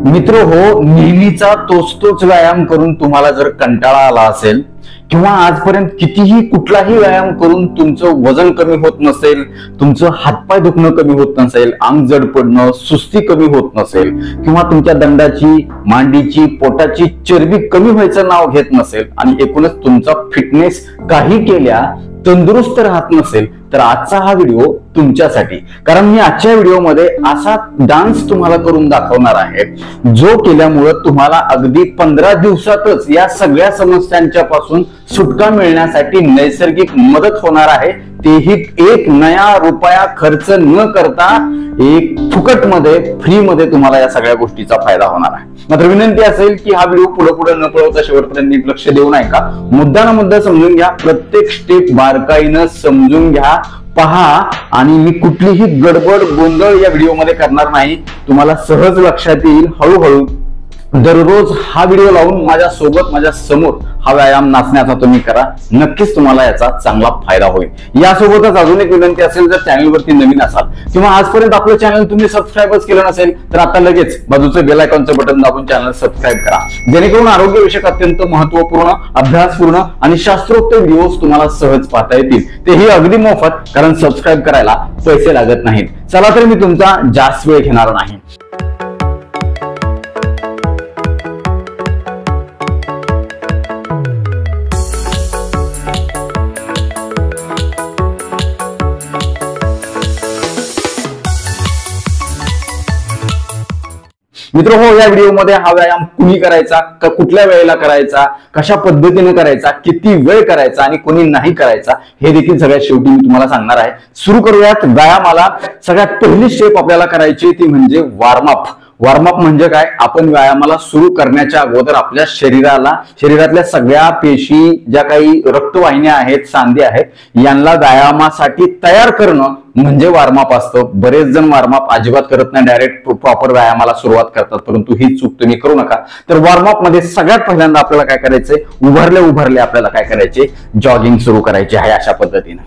मित्र हो, नेहमीचा तोच व्यायाम करून तुम्हाला जर कंटाळा आला असेल किंवा आजपर्यंत कितीही कुठलाही व्यायाम करून तुमचं वजन कमी होत नसेल, तुमचं हातपाय दुखणं कमी होत नसेल, अंग जड पडणं, सुस्ती कमी होत नसेल किंवा तुमच्या दंडाची, मांडीची, पोटाची चरबी कमी व्हायचं नाव घेत नसेल आणि एकूणच तुमचा फिटनेस काही केल्या तंदुरुस्त राहत नसेल तर आजचा हा व्हिडिओ तुमच्यासाठी. कारण मी आजच्या व्हिडिओमध्ये असा डान्स तुम्हाला करून दाखवणार आहे जो केल्यामुळे तुम्हाला अगदी 15 दिवसातच या सगळ्या समस्यांच्या पासून सुटका मिळण्यासाठी नैसर्गिक मदत होणार आहे. तेही 1 नया रुपया खर्च न करता एक फुकट मध्ये, फ्री मध्ये तुम्हाला या सगळ्या गोष्टीचा फायदा होणार आहे. मात्र विनंती असेल की हा व्हिडिओ पुढे न पळवता शेवटपर्यंत नीट लक्ष देऊ नका. मुद्दा ना मुद्दा समजून घ्या, प्रत्येक स्टेप बारकाईनं समजून घ्या, पहा आणि मी कुठलीही गडबड गोंधळ या व्हिडिओमध्ये करणार नाही. तुम्हाला सहज लक्षात येईल. हळूहळू दररोज हा व्हिडिओ लावून माझ्या सोबत, माझ्या समोर हा व्यायाम नाचण्याचा तुम्ही करा. नक्कीच तुम्हाला याचा चांगला फायदा होईल. यासोबतच अजून एक विनंती असेल, जर चॅनलवरती नवीन असाल किंवा आजपर्यंत आपलं चॅनल तुम्ही सबस्क्राईबच केलं नसेल तर आता लगेच बाजूचं बेल आयकॉनचं बटन दाबून चॅनल सबस्क्राईब करा, जेणेकरून आरोग्यविषयक अत्यंत महत्वपूर्ण, अभ्यासपूर्ण आणि शास्त्रोक्त व्हिडिओज तुम्हाला सहज पाहता येतील. तेही अगदी मोफत, कारण सबस्क्राईब करायला पैसे लागत नाहीत. चला तर मी तुमचा जास्त वेळ घेणार नाही. मित्र हो, या व्हिडिओमध्ये हा व्यायाम कुणी करायचा, कुठल्या वेळेला करायचा, कशा पद्धतीने करायचा, किती वेळ करायचा आणि कोणी नाही करायचा हे देखील सगळ्यात शेवटी मी तुम्हाला सांगणार आहे. सुरू करूयात व्यायामाला. सगळ्यात पहिली स्टेप आपल्याला करायची ती म्हणजे वॉर्मअप. वॉर्मअप म्हणजे काय? आपण व्यायामाला सुरू करण्याच्या अगोदर आपल्या शरीरातल्या सगळ्या पेशी, ज्या काही रक्तवाहिन्या आहेत, सांधे आहेत, यांना व्यायामासाठी तयार करणं म्हणजे वॉर्मअप असतं. बरेच जण वॉर्मअप अजिबात करत नाही, डायरेक्ट प्रॉपर व्यायामाला सुरुवात करतात, परंतु ही चूक तुम्ही करू नका. तर वॉर्मअप मध्ये सगळ्यात पहिल्यांदा आपल्याला काय करायचंय? उभारले आपल्याला काय करायचे? जॉगिंग सुरू करायचे आहे. अशा पद्धतीने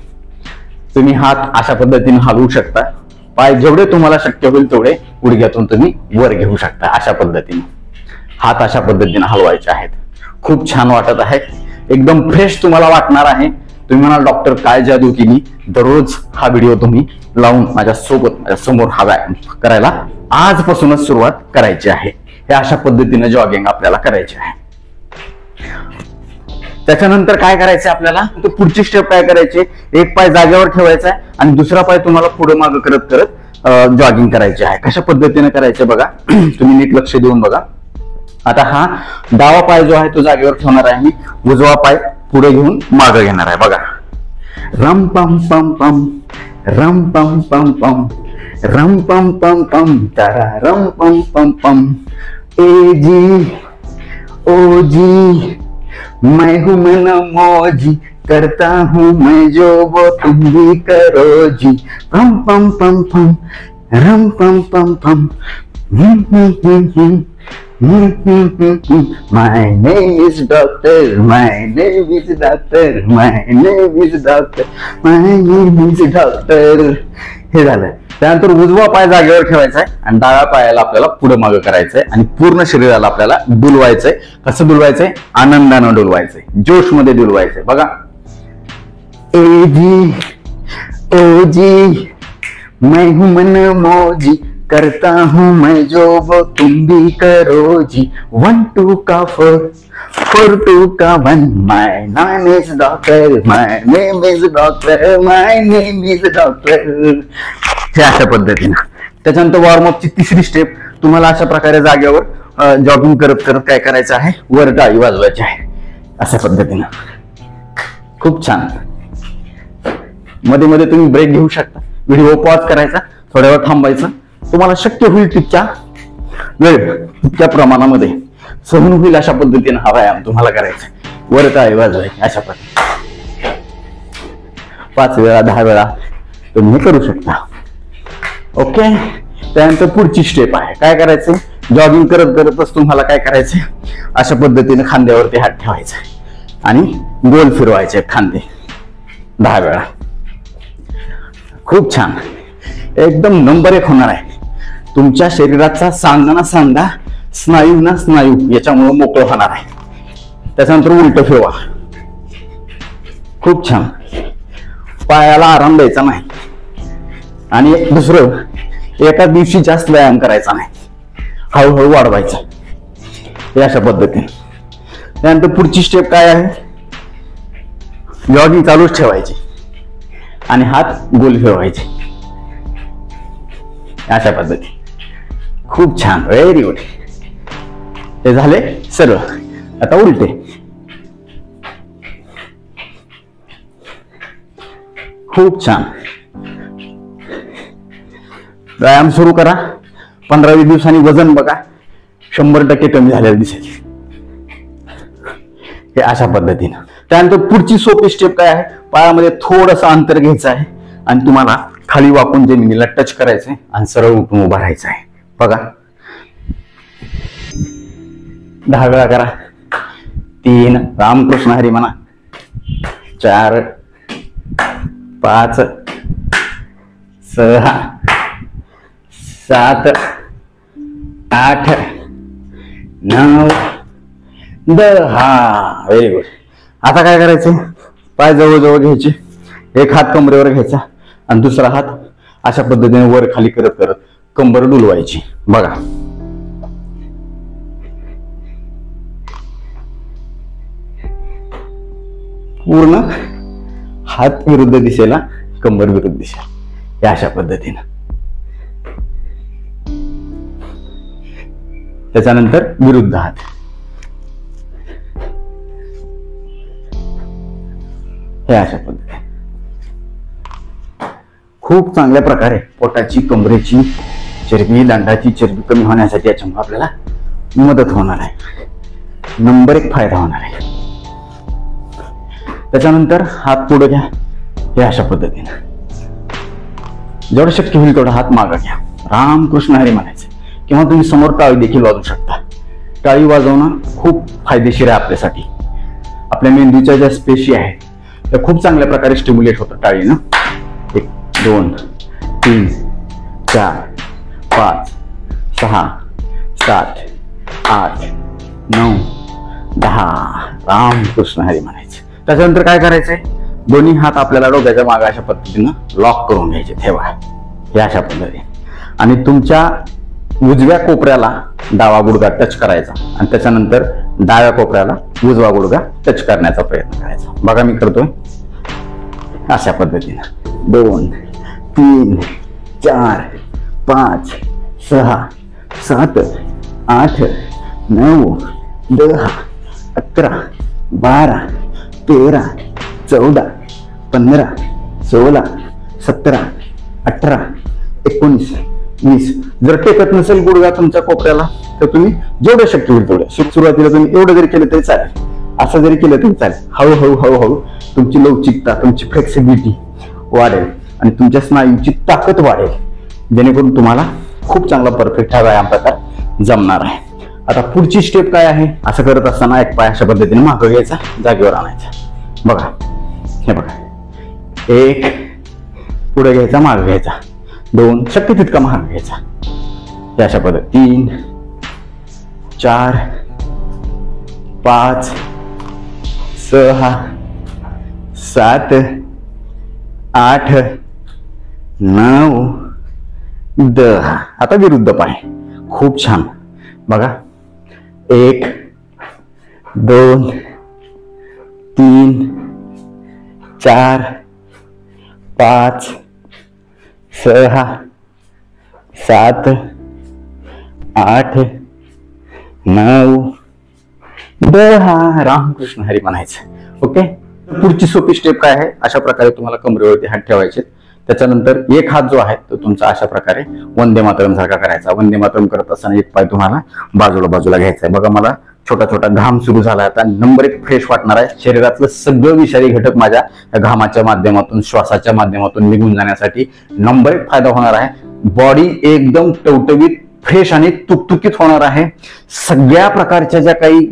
तुम्ही हात अशा पद्धतीने हलवू शकता. पाय जेवढे तुम्हाला शक्य होईल तेवढे गुडघ्यातून तुम्ही वर घेऊ शकता. अशा पद्धतीने हात अशा पद्धतीने हलवायचे आहेत. खूप छान वाटत आहे, एकदम फ्रेश तुम्हाला वाटणार आहे. तुम्ही म्हणाल डॉक्टर काय जादू केली? दररोज हा व्हिडिओ तुम्ही लावून माझ्या समोर हा व्यायाम करायला आजपासूनच सुरुवात करायची आहे. हे अशा पद्धतीने जॉगिंग आपल्याला करायचे आहे. त्याच्यानंतर काय करायचं आपल्याला? तर पुढची स्टेप काय करायची? एक पाय जागेवर ठेवायचा आहे आणि दुसरा पाय तुम्हाला पुढे मागे करत जॉगिंग करायचे आहे. कशा पद्धतीने करायचे बघा, तुम्ही नीट लक्ष देऊन बघा. आता हा डावा पाय जो आहे तो जागेवर ठेवणार आहे मी, उजवा पाय पुढे घेऊन मागे घेणार आहे. बघा, रम पम पम पम, रम पम पम पम, रम पम पम पम, तारा रम पम पम पम. ए जी ओ जी मैं हूं मन मौजी, करता हूं मैं जो वो तुम भी करो जी. रम पम पम पम, रम पम पम पम. My name is doctor, my name is doctor, my name is doctor, my name is doctor. हे झालं. त्यानंतर उजवा पाय जागेवर ठेवायचा आहे आणि डाव्या पायाला आपल्याला पुढे मागे करायचंय आणि पूर्ण शरीराला आपल्याला डुलवायचंय. कसं डुलवायचंय? आनंदानं डुलवायचंय, जोश मध्ये डुलवायचंय. बघा, ए जी ओ जी मैं हूं मन मौजी, करता हूं मैं जो वो तुम भी करो जी. 1 2 का 4 4 2 का 1. My name is doctor, my name is doctor, my name is doctor. हे अशा पद्धतीने. त्याच्यानंतर वॉर्मअपची तिसरी स्टेप तुम्हाला अशा प्रकारे जागेवर जॉगिंग करत करत काय करायचं आहे? वर टाळी वाजवायची आहे. अशा पद्धतीने. खूप छान. मध्ये मध्ये तुम्ही ब्रेक घेऊ शकता, व्हिडिओ पॉज करायचा, थोड्या वेळ थांबायचं. तुम्हाला शक्य होईल तितक्या वेळ, तितक्या प्रमाणामध्ये सहन होईल अशा पद्धतीने हा व्यायाम तुम्हाला करायचा. वर टाळी वाजवायची अशा पद्धतीने 5 वेळा 10 वेळा तुम्ही करू शकता. ओके. त्यानंतर पुढची स्टेप आहे, काय करायचं? जॉगिंग करत करतच तुम्हाला काय करायचं? अशा पद्धतीने खांद्यावरती हात ठेवायचा आणि गोल फिरवायचे खांदे 10 वेळा. खूप छान, एकदम नंबर 1 होणार आहे. तुमच्या शरीराचा सांधा ना सांधा स्नायू ना स्नायू याच्यामुळे मोकळं होणार आहे. त्याच्यानंतर उलट फिरवा. खूप छान. पायाला आराम द्यायचा नाही. आणि दुसरं, एका दिवशी जास्त व्यायाम करायचा नाही, हळूहळू वाढवायचा. हे अशा पद्धतीने. त्यानंतर पुढची स्टेप काय आहे, जॉगिंग चालूच ठेवायची आणि हात गोल फिरवायचे अशा पद्धती. खूप छान. Very good. हे झाले सरळ. आता उलटे. खूप छान. व्यायाम सुरू करा. 15-20 दिवसांनी वजन बघा 100% कमी झालेलं दिसेल. हे अशा पद्धतीनं. त्यानंतर पुढची सोपी स्टेप काय आहे, पायामध्ये थोडंसं अंतर घ्यायचं आहे आणि तुम्हाला खाली वाकून जमिनीला टच करायचंय आणि सरळ उठून उभा राहायचं आहे. बघा 10 वेळा करा. 3, रामकृष्ण हरी म्हणा. 4, 5, 6, 7, 8, 9, 10. Very good. आता काय करायचं, पाय जवळजवळ घ्यायचे, एक हात कमरेवर घ्यायचा आणि दुसरा हात अशा पद्धतीने वर खाली करत करत कंबर डुलवायची. बघा पूर्ण हात विरुद्ध दिशेला, कंबर विरुद्ध दिशा. या अशा पद्धतीनं. त्याच्यानंतर विरुद्ध हात. हे अशा पद्धतीने. खूप चांगल्या प्रकारे पोटाची, कमरेची चरबी, दांडाची चरबी कमी होण्यासाठी याच्यामुळे आपल्याला मदत होणार आहे. नंबर 1 फायदा होणार आहे. त्याच्यानंतर हात पुढे घ्या. हे अशा पद्धतीने. जेवढं शक्य होईल तेवढा हात मागा घ्या. रामकृष्ण हरी म्हणायचं. किंवा तुम्ही समोर टाळी देखील वाजवू शकता. टाळी वाजवणं खूप फायदेशीर आहे आपल्यासाठी. आपल्या मेंदूच्या ज्या पेशी आहेत त्या खूप चांगल्या प्रकारे स्टिम्युलेट होतात टाळीनं. 1, 2, 3, 4, 5, 6, 7, 8, 9, 10. रामकृष्ण हरी म्हणायचं. त्याच्यानंतर काय करायचंय, दोन्ही हात आपल्याला डोक्याच्या मागे अशा पद्धतीनं लॉक करून घ्यायचे. ठेवा हे अशा पद्धतीने. आणि तुमच्या उजव्या कोपऱ्याला डावा गुडघा टच करायचा आणि त्याच्यानंतर डाव्या कोपऱ्याला उजवा गुडघा टच करण्याचा प्रयत्न करायचा. बघा मी करतोय अशा पद्धतीनं. 2, 3, 4, 5, 6, 7, 8, 9, 10, 11, 12, 13, 14, 15, 16, 17, 18, 19, 20. जर टेकत नसेल गुडघा तुमच्या कोपऱ्याला तर तुम्ही जेवढं शक्य होईल तेवढं, सुरुवातीला तुम्ही एवढं जरी केलं तरी चालेल, असं जरी केलं तरी चालेल. हळूहळू हळूहळू तुमची लवचिकता, तुमची फ्लेक्सिबिलिटी वाढेल आणि तुमच्या स्नायूंची ताकद वाढेल, जेणेकरून तुम्हाला खूप चांगला परफेक्ट हा व्यायाम प्रकार जमणार आहे. आता पुढची स्टेप काय आहे, असं करत असताना एक पाय अशा पद्धतीने मागं घ्यायचा, जागेवर आणायचा. बघा हे बघा, 1 पुढे घ्यायचा, मागं घ्यायचा, 2 शक्य तितका मागं घ्यायचा, हे अशा पद्धत 3, 4, 5, 6, 7, 8, 9, 10. आता विरुद्ध पाय. खूप छान. बघा 1, 2, 3, 4, 5, 6, 7, 8, 9, 10. रामकृष्ण हरी म्हणायचं. ओके. पुढची सोपी स्टेप काय आहे, अशा प्रकारे तुम्हाला कमरेवरती हात ठेवायचे. त्याच्यानंतर एक हात जो आहे तो तुमचा अशा प्रकारे वंदे मातरम सारखा करायचा. वंदे मातरम करत असताना एक पाय तुम्हाला बाजूला घ्यायचा आहे. बघा मला छोटा छोटा घाम सुरू झाला. आता नंबर 1 फ्रेश वाटणार आहे. शरीरातलं सगळं विषारी घटक माझ्या घामाच्या माध्यमातून, श्वासाच्या माध्यमातून निघून जाण्यासाठी नंबर 1 फायदा होणार आहे. बॉडी एकदम टवटवीत, फ्रेश आणि तुकतुकीत होणार आहे. सगळ्या प्रकारच्या ज्या काही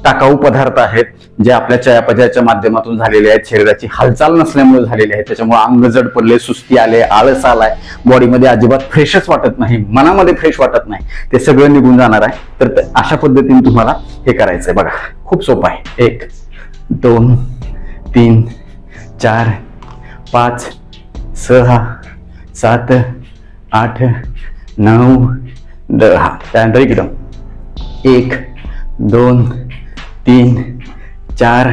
टाकाऊ पदार्थ आहेत जे आपल्या चयापचयाच्या माध्यमातून झालेले आहेत, शरीराची हालचाल नसल्यामुळे झालेले आहेत. त्याच्यामुळे अंग जड पडले, सुस्ती आले, आळस आलाय, बॉडीमध्ये अजिबात फ्रेशच वाटत नाही, मनामध्ये फ्रेश वाटत नाही, ते सगळं निघून जाणार आहे. तर अशा पद्धतीने तुम्हाला हे करायचंय बघा. खूप सोपं आहे. 1 2 3 4 5 6 7 8 9 10. त्यानंतर इकडं 1 2 3 4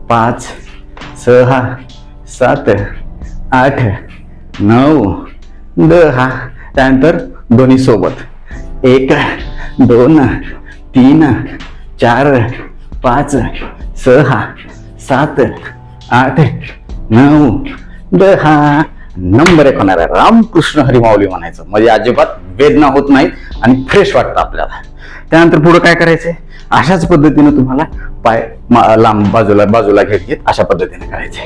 5 6 7 8 9 10. त्यानंतर दोन्ही सोबत 1 2 3 4 5 6 7 8 9 10. नंबर 1 होणार आहे. रामकृष्ण हरी माऊली म्हणायचं म्हणजे अजिबात वेदना होत नाहीत आणि फ्रेश वाटतं आपल्याला. त्यानंतर पुढे काय करायचंय, अशाच पद्धतीने तुम्हाला पाय लांब बाजूला घेत अशा पद्धतीने करायचंय.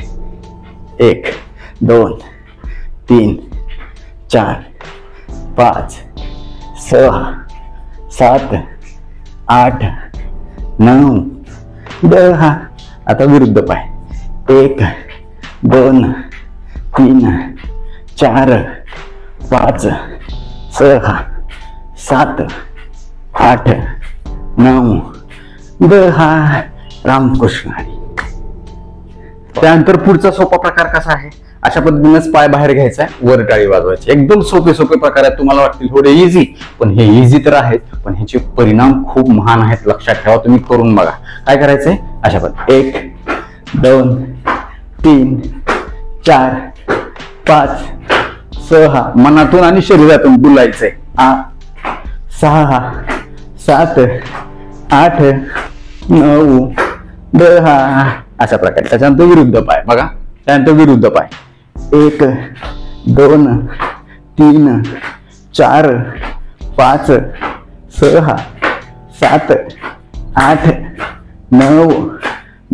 1 2 3 4 5 6 7 8 9 10. आता विरुद्ध पाय. 1 2 3 4 5 6 7 8 9 10. रामकृष्ण हरी. त्यानंतर पुढचा सोपा प्रकार कसा आहे, अशा पद्धतीनेच पाय बाहेर घ्यायचा, वर टाळी वाजवायची. एकदम सोपे प्रकार आहेत. तुम्हाला वाटतील थोडे इझी, पण हे इझी तर आहेत, पण ह्याचे परिणाम खूप महान आहेत. लक्षात ठेवा, तुम्ही करून बघा. काय करायचंय, अशा पद्धती 1 2 3 4 5 6 मनातून आणि शरीरातून बोलायचंय. 6 7 8 9 10. अशा प्रकारे. त्याच्यानंतर विरुद्ध पाय बघा. त्यानंतर विरुद्ध पाय 1 2 3 4 5 6 7 8 9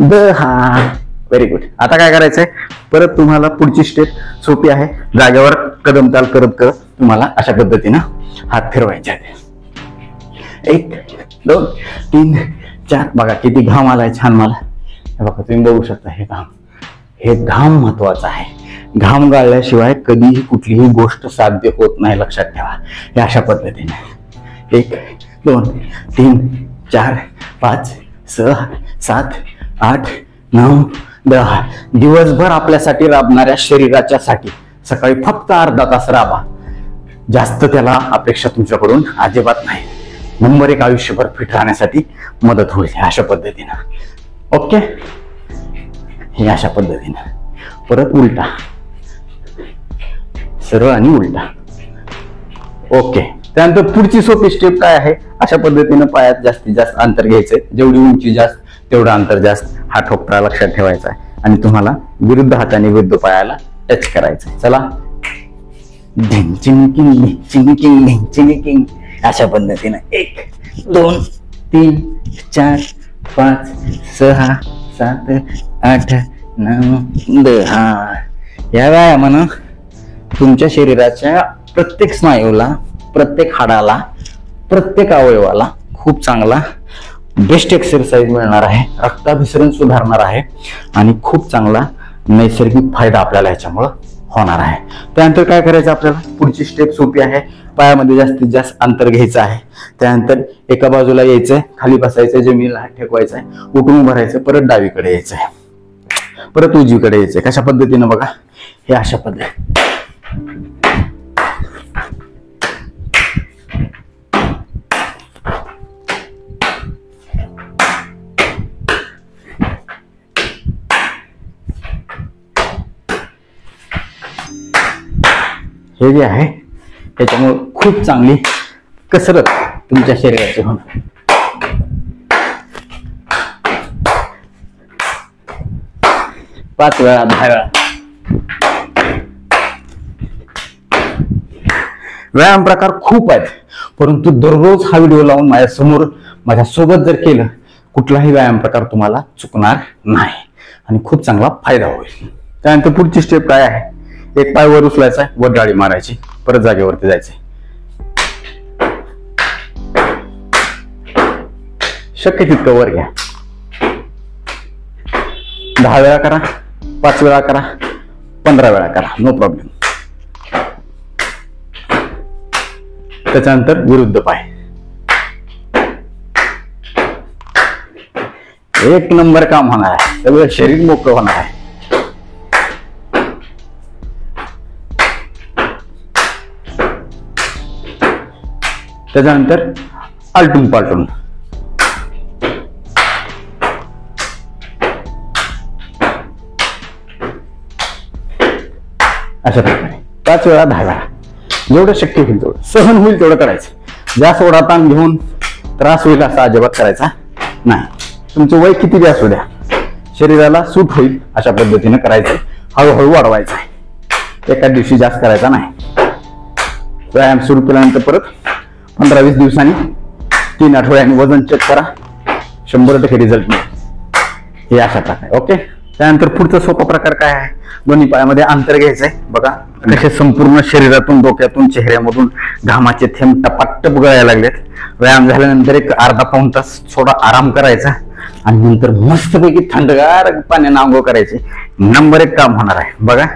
10. Very good. आता काय करायचंय, परत तुम्हाला पुढची स्टेप सोपी आहे. जागेवर कदम चाल करत तुम्हाला अशा पद्धतीनं हात फिरवायचे आहेत. 1 2 3 4. बघा किती घाम आलाय छान मला. बघा तुम्ही बघू शकता हे घाम महत्वाचा आहे. घाम गाळल्याशिवाय कधीही कुठलीही गोष्ट साध्य होत नाही. लक्षात ठेवा. हे अशा पद्धतीने 1 2 3 4 5 6 7 8 9 10. दिवसभर आपल्यासाठी राबणाऱ्या शरीराच्या साठी सकाळी फक्त अर्धा तास राबा. जास्त त्याला अपेक्षा तुमच्याकडून अजिबात नाही. नंबर 1 आयुष्यभर फिट राहण्यासाठी मदत होईल अशा पद्धतीनं. ओके. हे अशा पद्धतीनं. परत उलटा, सरळ आणि उलटा. ओके. त्यानंतर पुढची सोपी स्टेप काय आहे, अशा पद्धतीनं पायात जास्तीत जास्त अंतर घ्यायचंय. जेवढी उंची जास्त तेवढं अंतर जास्त. हा ठोकळा लक्षात ठेवायचा आहे आणि तुम्हाला विरुद्ध हाताने विरुद्ध पायाला टच करायचंय. चला. अशा पद्धतीनं 1 2 3 4 5 6 7 8 9 10. या व्यायामानं तुमच्या शरीराच्या प्रत्येक स्नायूला, प्रत्येक हाडाला, प्रत्येक अवयवाला खूप चांगला बेस्ट एक्सरसाइज मिळणार आहे. रक्ताभिसरण सुधारणार आहे आणि खूप चांगला नैसर्गिक फायदा आपल्याला ह्याच्यामुळं होणार आहे. त्यानंतर काय करायचं, आपल्याला पुढची स्टेप सोपी आहे. पायामध्ये जास्तीत जास्त अंतर घ्यायचं आहे. त्यानंतर एका बाजूला यायचंय, खाली बसायचंय, जमिनीला हात ठेवायचाय, उठून उभं राहायचं, परत डावीकडे यायचंय, परत उजवीकडे यायचंय. कशा पद्धतीनं बघा. हे अशा पद्धती. हे जे आहे त्याच्यामुळे खूप चांगली कसरत तुमच्या शरीराची होणार. पाच वेळा 10 वेळा. व्यायाम प्रकार खूप आहेत, परंतु दररोज हा व्हिडिओ लावून माझ्यासोबत जर केलं, कुठलाही व्यायाम प्रकार तुम्हाला चुकणार नाही आणि खूप चांगला फायदा होईल. त्यानंतर पुढची स्टेप काय आहे, एक पाय वर उचलायचा, वर डाळी मारायची, परत जागेवरती जायचंय. शक्य तितकं वर घ्या. 10 वेळा करा, 5 वेळा करा, 15 वेळा करा, नो प्रॉब्लेम. त्याच्यानंतर विरुद्ध पाय. एक नंबर काम होणार आहे, सगळं शरीर मोकळं होणार आहे. त्याच्यानंतर आलटून पालटून. अशा प्रकारे 5 वेळा 10 वेळा, जेवढं शक्य होईल तेवढं, सहन होईल तेवढं करायचं. जास्त ओढा ताण घेऊन त्रास होईल असा अजिबात करायचा नाही. तुमचं वय किती बी असू द्या, शरीराला सूट होईल अशा पद्धतीने करायचं. हळूहळू वाढवायचं आहे, एका दिवशी जास्त करायचा नाही. व्यायाम सुरू केल्यानंतर परत 15-20 दिवसांनी 3 आठवड्यांनी वजन चेक करा, 100% रिझल्ट मिळेल. हे अशा प्रकारे. ओके. त्यानंतर पुढचा सोपा प्रकार काय आहे, दोन्ही पायामध्ये अंतर घ्यायचंय. बघा कसे संपूर्ण शरीरातून, डोक्यातून, चेहऱ्यामधून घामाचे थेंब टपाटप गळायला लागलेत. व्यायाम झाल्यानंतर एक अर्धा पाऊण तास थोडा आराम करायचा आणि नंतर मस्तपैकी थंडगार पाण्याने आंघोळ करायची. नंबर 1 काम होणार आहे. बघा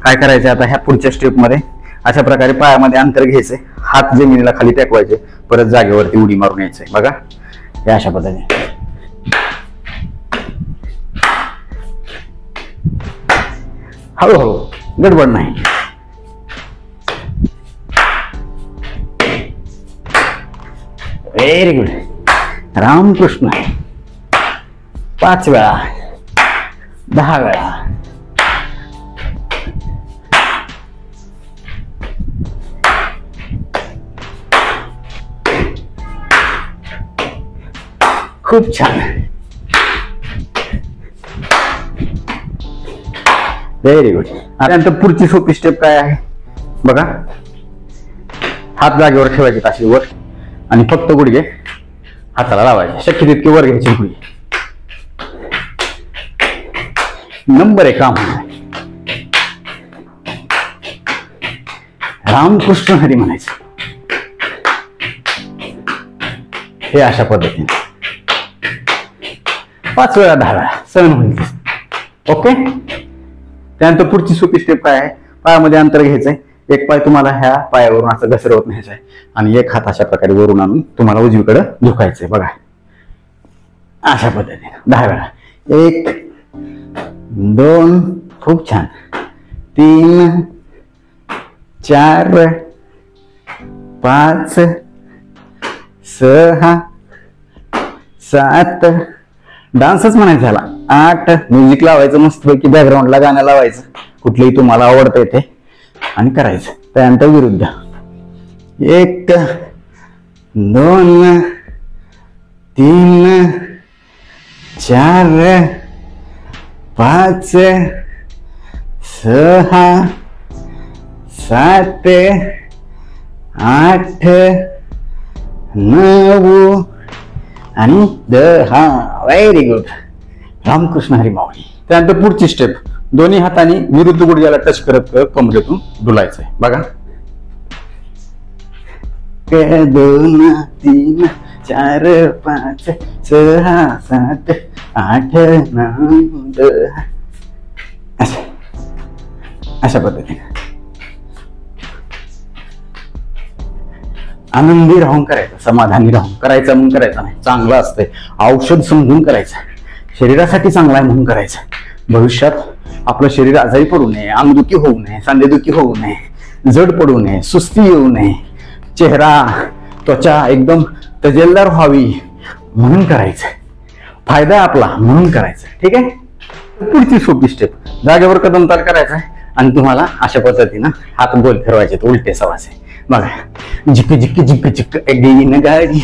काय करायचं आता ह्या पुढच्या स्टेप मध्ये. अशा प्रकारे पायामध्ये अंतर घ्यायचे, हात जमिनीला खाली टेकवायचे, परत जागेवरती उडी मारून यायचंय. बघा हे अशा पद्धतीने. हळूहळू, गडबड नाही. Very good. रामकृष्ण. 5 वेळा, 10 वेळा. खूप छान. Very good. त्यानंतर पुढची सोपी स्टेप काय आहे बघा. हात जागेवर ठेवायचे ताशीवर आणि फक्त गुडघे हाताला लावायचे. शक्य तितके वर घ्यायचे गुडघे. नंबर 1 काम. रामकृष्ण हरी म्हणायचं. हे अशा पद्धतीने 5 वेळा 10 वेळा सहन होईल. ओके. त्यानंतर पुढची सोपी स्टेप काय आहे, पायामध्ये अंतर घ्यायचंय. एक पाय तुम्हाला ह्या पायावरून असं घसरवत न्यायचंय आणि एक हात अशा प्रकारे वरून आणून तुम्हाला उजवीकडे झुकायचंय. बघा अशा पद्धतीने 10 वेळा. 1 2, खूप छान. 3 4 5 6 7, डान्सच म्हणायचं झाला. 8, म्युझिक लावायचं मस्तपैकी, बॅकग्राऊंडला गाणं लावायचं कुठलंही तुम्हाला आवडतं ते आणि करायचं. त्यानंतर विरुद्ध. 1 2 3 4 5 6 7 8 9 आणि 10. Very good. रामकृष्ण हरी माऊली. त्यानंतर पुढची स्टेप, दोन्ही हाताने विरुद्ध गुडघ्याला टच करत कमरेतून डुलायचंय. बघा 1 2 3 4 5 6 7 8 9 10. अशा पद्धतीने आनंदी राहून करायचं, समाधानी राहून करायचं म्हणून करायचं नाही. चांगलं असतंय, औषध समजून करायचं, शरीरासाठी चांगलं आहे म्हणून करायचं. भविष्यात आपलं शरीर आजारी पडू नये, अंगदुखी होऊ नये, सांधेदुखी होऊ नये, जड पडू नये, सुस्ती येऊ नये, चेहरा त्वचा एकदम तजेलदार व्हावी म्हणून करायचं. फायदा आपला म्हणून करायचं. ठीक आहे. पुढची सोपी स्टेप, जागेवर कदमताल करायचा आणि तुम्हाला अशा पद्धतीनं हात गोल फिरवायचे, उलटे सवासे. बघा जिक जिक जिक जिक एडीन गाडी,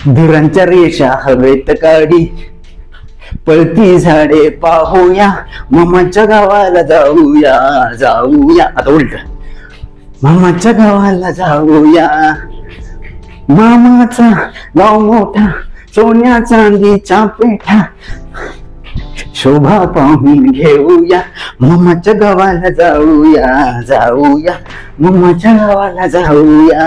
धुरांच्या रेषा हवेत काढी, पळती झाडे पाहूया, मामाच्या गावाला जाऊया जाऊया. आता उलट, मामाच्या गावाला जाऊया, मामाचा गाव मोठा, सोन्या चांदीच्या पेठा, शोभा पाहून घेऊया, मामाच्या गावाला जाऊया जाऊया, मामाच्या गावाला जाऊया.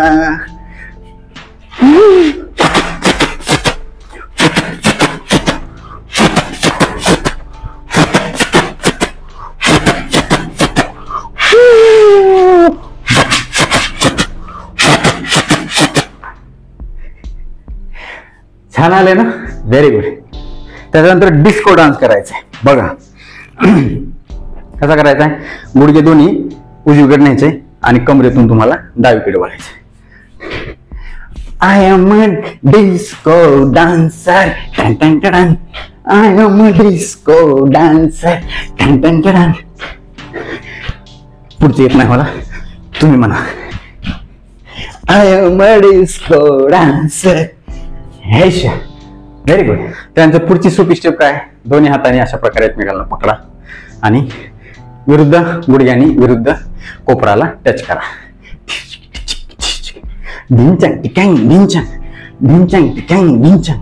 छान आले ना, व्हेरी गुड. त्याच्यानंतर डिस्को डान्स करायचा आहे. बघा कसा करायचा आहे, गुडघे दोन्ही उजवीकडे न्यायचे आणि कमरेतून तुम्हाला डावीकडे वळायचे. I am a disco dancer, I am a disco dancer. पुढचे येत नाही मला, तुम्ही म्हणा. I am a disco dancer. Very good. त्यानंतर पुढची सोपी स्टेप काय, दोन्ही हाताने अशा प्रकारे एकमेकांना पकडा आणि विरुद्ध गुडघ्यानी विरुद्ध कोपराला टच करा. ढिंचंग टिकँग ढिंचंग, ढिंचंग टिकँग ढिंचंग,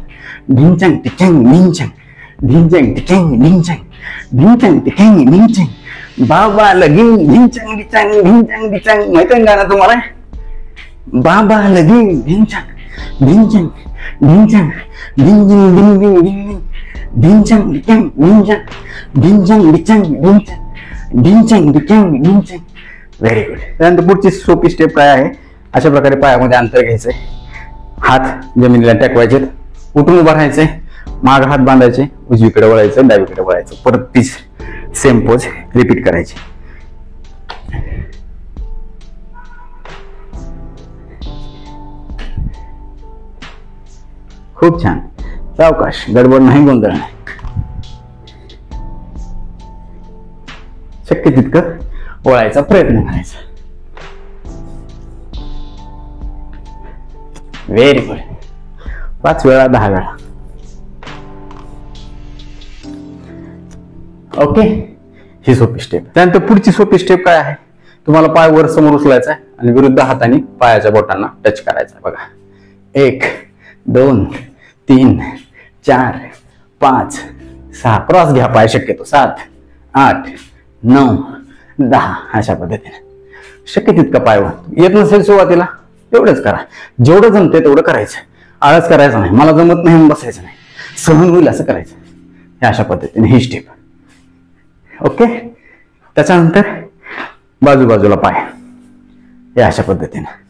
ढिंचंग टिकँग ढिंचंग, ढिंचंग टिकँग ढिंचंग, ढिंचंग टिकँग ढिंचंग. बाबा लगीन ढिंचंग ढिंचंग ढिंचंग ढिंचंग. माहिती आहे गाणं तुम्हाला, बाबा लगीन ढिंचंग ढिंचंग ढिंचंग ढिंचंग ढिंचंग ढिंचंग, ढिंचंग ढिंचंग ढिंचंग, ढिंचंग ढिंचंग ढिंचंग, ढिंचंग ढिंचंग ढिंचंग. Very good. त्यानंतर पुढची सोपी स्टेप काय आहे, अशा प्रकारे पायामध्ये अंतर घ्यायचंय, हात जमिनीला टेकवायचे, उठून उभं राहायचंय, माग हात बांधायचे, उजवीकडे वळायचं, डावीकडे वळायचं. परत तीच सेम पोज रिपीट करायची. खूप छान. सावकाश, गडबड नाही, गोंधळ नाही. शक्य तितकं वळायचा प्रयत्न करायचा. Very good. 5 वेळा 10 वेळा. ओके, ही सोपी स्टेप. त्यानंतर पुढची सोपी स्टेप काय आहे, तुम्हाला पाय वर समोर उचलायचा आहे आणि विरुद्ध हाताने पायाच्या बोटांना टच करायचा. बघा 1 2 3 4 5 6. क्रॉस घ्या पाय शक्यतो. 7 8 9 10. अशा पद्धतीने शक्य तितका पाय वर. येत नसेल सुरुवातीला एवढंच करा, जेवढं जमते तेवढं करायचं. आळस करायचा नाही, मला जमत नाही म्हणून बसायचं नाही, सहन होईल असं करायचं. हे अशा पद्धतीने ही स्टेप. ओके. त्याच्यानंतर बाजूबाजूला पाय हे अशा पद्धतीने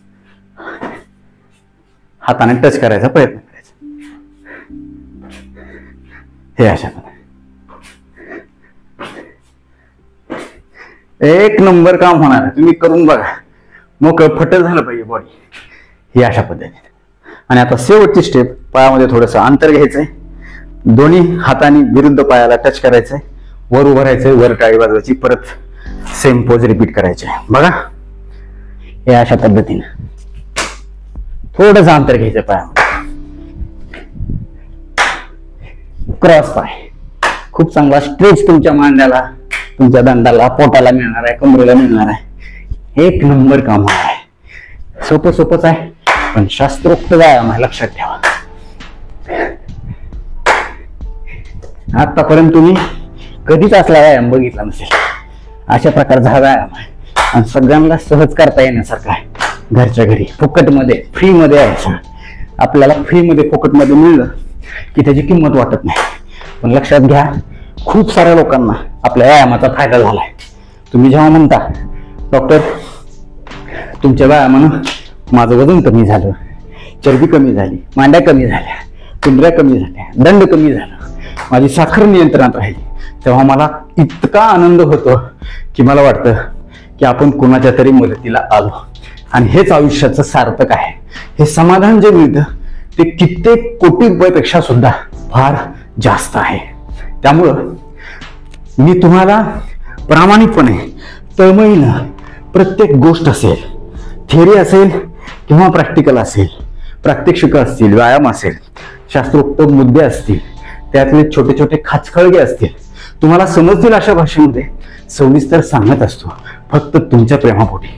हाताने टच करायचा प्रयत्न करायचा. हे अशा पद्धतीने एक नंबर काम होणार आहे. तुम्ही करून बघा, मोकळं फटल झालं पाहिजे बॉडी. ही अशा पद्धतीने. आणि आता शेवटची स्टेप, पायामध्ये थोडंसं अंतर घ्यायचंय, दोन्ही हाताने विरुद्ध पायाला टच करायचंय, वर उभं राहायचंय, वर टाळी वाजवायची, परत सेम पोज रिपीट करायचे. बघा हे अशा पद्धतीने थोडंसं अंतर घ्यायचं पायामध्ये. क्रॉस पाय खूप चांगला स्ट्रेच तुमच्या मांड्याला, तुमच्या दंडाला, पोटाला मिळणार आहे, कमरेला मिळणार आहे. एक नंबर काम आहे. सोपं सोपंच आहे पण शास्त्रोक्त व्यायाम आहे, लक्षात ठेवा. आतापर्यंत तुम्ही कधीच असला व्यायाम बघितला नसेल. अशा प्रकारचा हा व्यायाम आहे आणि सगळ्यांना सहज करता येण्यासारखा आहे. घरच्या घरी फुकटमध्ये फ्रीमध्ये आहे. आपल्याला फ्रीमध्ये फुकटमध्ये मिळलं की त्याची किंमत वाटत नाही. पण लक्षात घ्या, खूप साऱ्या लोकांना आपल्या व्यायामाचा फायदा झालाय. तुम्ही जेव्हा म्हणता डॉक्टर तुमच्या व्यायामानं माझं वजन कमी झालं, चरबी कमी झाली, मांड्या कमी झाल्या, कुंडऱ्या कमी झाल्या, दंड कमी झालं, माझी साखर नियंत्रणात राहिली, तेव्हा मला इतका आनंद होतो की मला वाटतं की आपण कोणाच्या तरी मदतीला आलो. आणि हेच आयुष्याचं सार्थक आहे. हे समाधान जे मिळतं ते कित्येक कोटी रुपयापेक्षा सुद्धा फार जास्त आहे. त्यामुळं मी तुम्हाला प्रामाणिकपणे तळमळीनं प्रत्येक गोष्ट असेल, थिअरी असेल किंवा प्रॅक्टिकल असेल, प्रात्यक्षिक असतील, व्यायाम असेल, शास्त्रोक्त मुद्दे असतील, त्यातले छोटे छोटे खाचखळगे असतील, तुम्हाला समजतील अशा भाषेमध्ये सविस्तर सांगत असतो. फक्त तुमच्या प्रेमापोटी.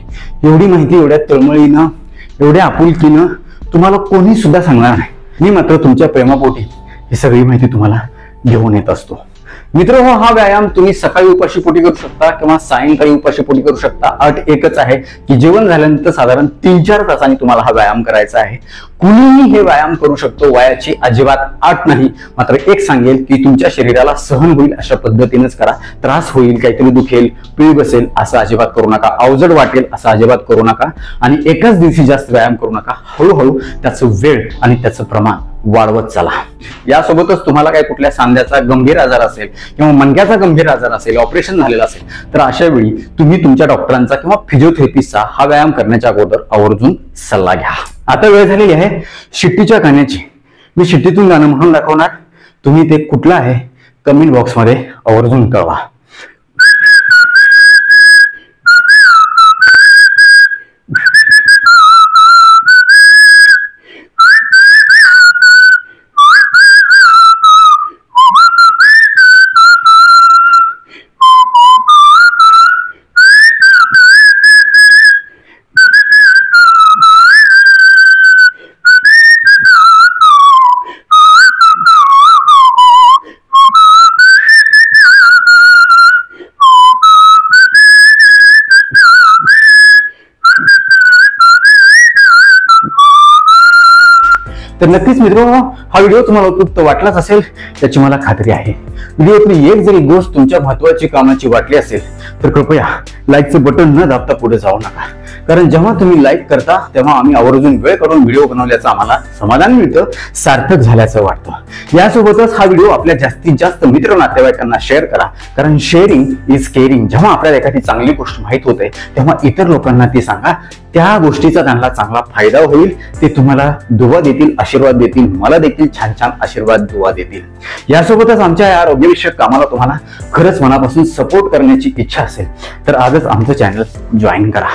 एवढी माहिती एवढ्या तळमळीनं, एवढ्या आपुलकीनं तुम्हाला कोणी सुद्धा सांगणार नाही. मी मात्र तुमच्या प्रेमापोटी ही सगळी माहिती तुम्हाला घेऊन येत असतो. मित्र हो, हा व्यायाम तुम्ही सकाळी उपाशीपोटी करू शकता किंवा सायंकाळी उपाशीपोटी करू शकता. अट एकच आहे की जेवण झाल्यानंतर साधारण 3-4 तासांनी तुम्हाला हा व्यायाम करायचा आहे. कुणीही हे व्यायाम करू शकतो, वयाची अजिबात अट नाही. मात्र एक सांगेल की तुमच्या शरीराला सहन होईल अशा पद्धतीनेच करा. त्रास होईल, काहीतरी दुखेल, पिळ बसेल असं अजिबात करू नका, अवजड वाटेल असं अजिबात करू नका आणि एकाच दिवशी जास्त व्यायाम करू नका. हळूहळू त्याचं वेळ आणि त्याचं प्रमाण वाढवत चला. यासोबतच तुम्हाला काही कुठल्या सांध्याचा गंभीर आजार असेल किंवा मणक्याचा गंभीर आजार असेल, ऑपरेशन झालेला असेल, तर अशा वेळी तुम्ही तुमच्या डॉक्टरांचा किंवा फिजिओथेरपिस्टचा हा व्यायाम करण्याच्या अगोदर आवर्जून सल्ला घ्या. आता वेळ झालेली आहे शिट्टीच्या गाण्याची. मी शिट्टीतून गाणं म्हणून दाखवणार, तुम्ही ते कुठलं आहे कमेंट बॉक्समध्ये आवर्जून कळवा. तर नक्कीच मित्रांनो, हा व्हिडिओ तुम्हाला उपयुक्त वाटलाच असेल याची मला खात्री आहे. व्हिडिओतली एक जरी गोष्ट तुमच्या महत्वाची कामाची वाटली असेल तर कृपया लाईकचं बटन न दाबता पुढे जाऊ नका. कारण जेव्हा तुम्ही लाईक करता तेव्हा आम्ही आवर्जून वेळ करून व्हिडिओ बनवल्याचं आम्हाला समाधान मिळतं, सार्थक झाल्याचं वाटतं. यासोबतच हा व्हिडिओ आपल्या जास्तीत जास्त मित्र नातेवाईकांना शेअर करा, कारण शेअरिंग इज केअरिंग. जेव्हा आपल्याला एखादी चांगली गोष्ट माहित होते तेव्हा इतर लोकांना ती सांगा, त्या गोष्टीचा त्यांना चांगला फायदा होईल. ते तुम्हाला दुवा देतील, आशीर्वाद देतील, मला देखील छान छान आशीर्वाद दुवा देतील. यासोबतच आमच्या या आरोग्यविषयक कामाला तुम्हाला खरंच मनापासून सपोर्ट करण्याची इच्छा असेल तर आजच आमचं चॅनल जॉईन करा.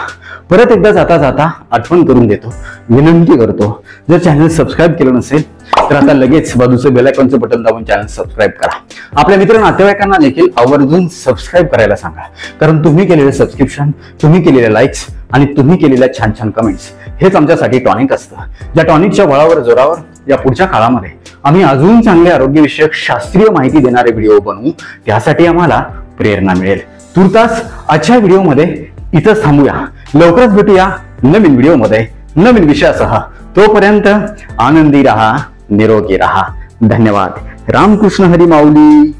परत एकदा जाता जाता आठवण करून देतो, विनंती करतो, जर चॅनल सबस्क्राईब केलं नसेल तर आता लगेच बाजूचं बेल आयकॉनचं बटन दाबून चॅनल सबस्क्राईब करा. आपल्या मित्र नातेवाईकांना देखील आवर्जून सबस्क्राईब करायला सांगा, कारण तुम्ही केलेले सबस्क्रिप्शन, तुम्ही केलेले लाईक्स आणि तुम्ही केलेल्या छान छान कमेंट्स हेच आमच्यासाठी टॉनिक असतं. ज्या टॉनिकच्या बळावर जोरावर या पुढच्या काळामध्ये आम्ही अजून चांगले आरोग्यविषयक शास्त्रीय माहिती देणारे व्हिडिओ बनवू, त्यासाठी आम्हाला प्रेरणा मिळेल. तुर्तास आजच्या व्हिडिओमध्ये इथंच थांबूया. लवकरच भेटूया नवीन व्हिडिओमध्ये नवीन विषयासह. तोपर्यंत आनंदी रहा, निरोगी रहा. धन्यवाद. रामकृष्ण हरी माऊली.